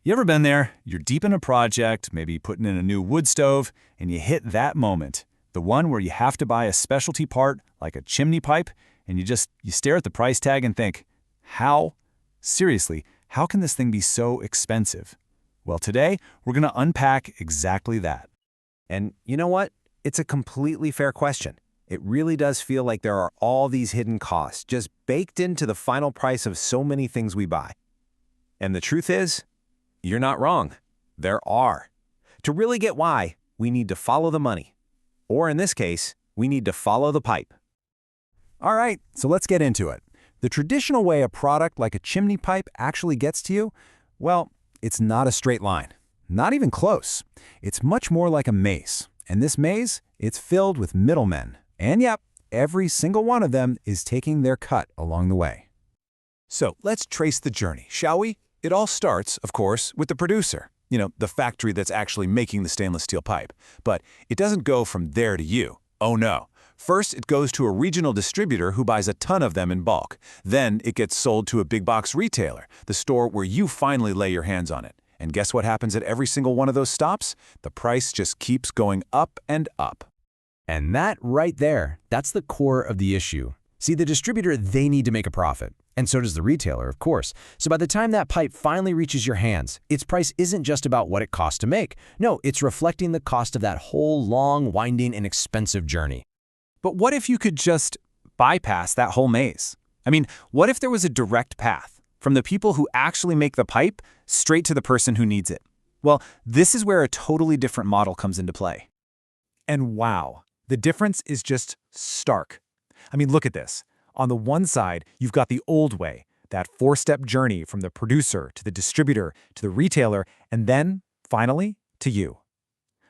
You ever been there? You're deep in a project, maybe putting in a new wood stove, and you hit that moment, the one where you have to buy a specialty part like a chimney pipe, and you stare at the price tag and think, how? Seriously, how can this thing be so expensive? Well, today, we're going to unpack exactly that. And you know what? It's a completely fair question. It really does feel like there are all these hidden costs just baked into the final price of so many things we buy. And the truth is, you're not wrong. There are. To really get why, we need to follow the money. Or in this case, we need to follow the pipe. All right, so let's get into it. The traditional way a product like a chimney pipe actually gets to you, well, it's not a straight line. Not even close. It's much more like a maze. And this maze, it's filled with middlemen. And yep, every single one of them is taking their cut along the way. So let's trace the journey, shall we? It all starts, of course, with the producer. The factory that's actually making the stainless steel pipe. But it doesn't go from there to you. Oh no. First, it goes to a regional distributor who buys a ton of them in bulk. Then it gets sold to a big box retailer, the store where you finally lay your hands on it. And guess what happens at every single one of those stops? The price just keeps going up and up. And that right there, that's the core of the issue. See, the distributor, they need to make a profit. And so does the retailer, of course. So by the time that pipe finally reaches your hands, its price isn't just about what it costs to make. No, it's reflecting the cost of that whole long, winding, and expensive journey. But what if you could just bypass that whole maze? What if there was a direct path from the people who actually make the pipe straight to the person who needs it? Well, this is where a totally different model comes into play. And wow, the difference is just stark. Look at this. On the one side, you've got the old way, that four-step journey from the producer to the distributor to the retailer, and then, finally, to you.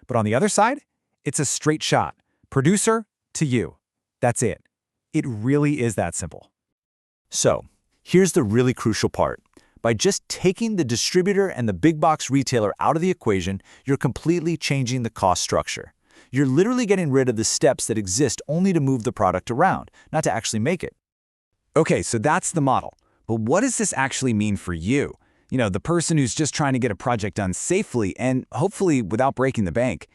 But on the other side, it's a straight shot. Producer to you. That's it. It really is that simple. So, here's the really crucial part. By just taking the distributor and the big box retailer out of the equation, you're completely changing the cost structure. You're literally getting rid of the steps that exist only to move the product around, not to actually make it. Okay, so that's the model. But what does this actually mean for you? The person who's just trying to get a project done safely and hopefully without breaking the bank.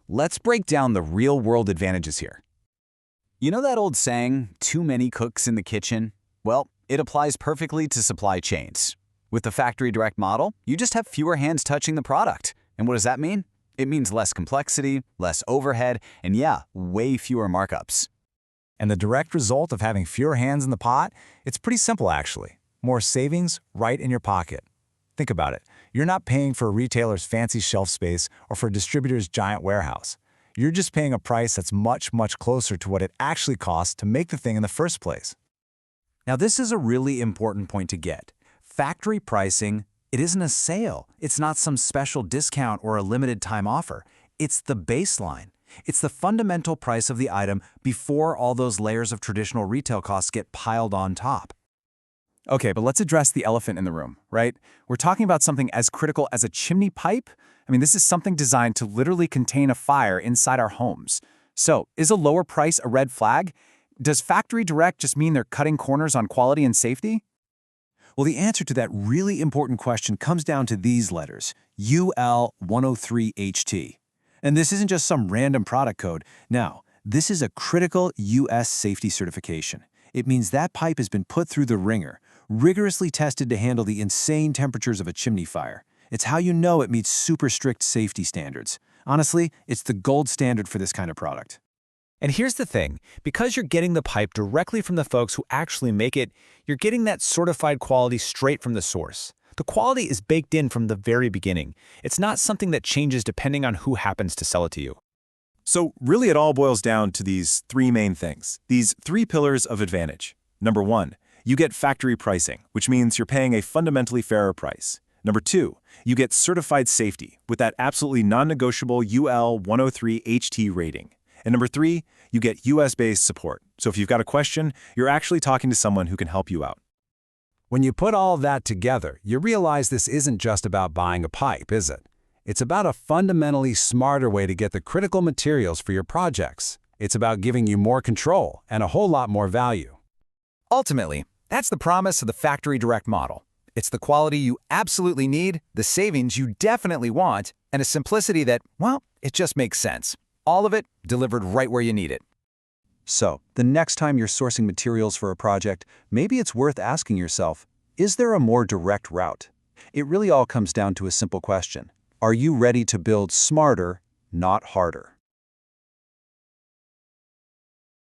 Let's break down the real-world advantages here. You know that old saying, too many cooks in the kitchen? Well, it applies perfectly to supply chains. With the factory direct model, you just have fewer hands touching the product. And what does that mean? It means less complexity, less overhead, and way fewer markups. And the direct result of having fewer hands in the pot? It's pretty simple, actually. More savings right in your pocket. Think about it. You're not paying for a retailer's fancy shelf space or for a distributor's giant warehouse. You're just paying a price that's much, much closer to what it actually costs to make the thing in the first place. Now, this is a really important point to get. Factory pricing, it isn't a sale. It's not some special discount or a limited time offer. It's the baseline. It's the fundamental price of the item before all those layers of traditional retail costs get piled on top. Okay, but let's address the elephant in the room, right? We're talking about something as critical as a chimney pipe. This is something designed to literally contain a fire inside our homes. So, is a lower price a red flag? Does factory direct just mean they're cutting corners on quality and safety? Well, the answer to that really important question comes down to these letters, UL103HT. And this isn't just some random product code. No, this is a critical U.S. safety certification. It means that pipe has been put through the ringer, rigorously tested to handle the insane temperatures of a chimney fire. It's how you know it meets super strict safety standards. Honestly, it's the gold standard for this kind of product. And here's the thing, because you're getting the pipe directly from the folks who actually make it, you're getting that certified quality straight from the source. The quality is baked in from the very beginning. It's not something that changes depending on who happens to sell it to you. So really it all boils down to these three main things, these three pillars of advantage. Number one, you get factory pricing, which means you're paying a fundamentally fairer price. Number two, you get certified safety with that absolutely non-negotiable UL103HT rating. And number three, you get US-based support. So if you've got a question, you're actually talking to someone who can help you out. When you put all of that together, you realize this isn't just about buying a pipe, is it? It's about a fundamentally smarter way to get the critical materials for your projects. It's about giving you more control and a whole lot more value. Ultimately, that's the promise of the factory direct model. It's the quality you absolutely need, the savings you definitely want, and a simplicity that, well, it just makes sense. All of it delivered right where you need it. So, the next time you're sourcing materials for a project, maybe it's worth asking yourself, is there a more direct route? It really all comes down to a simple question. Are you ready to build smarter, not harder?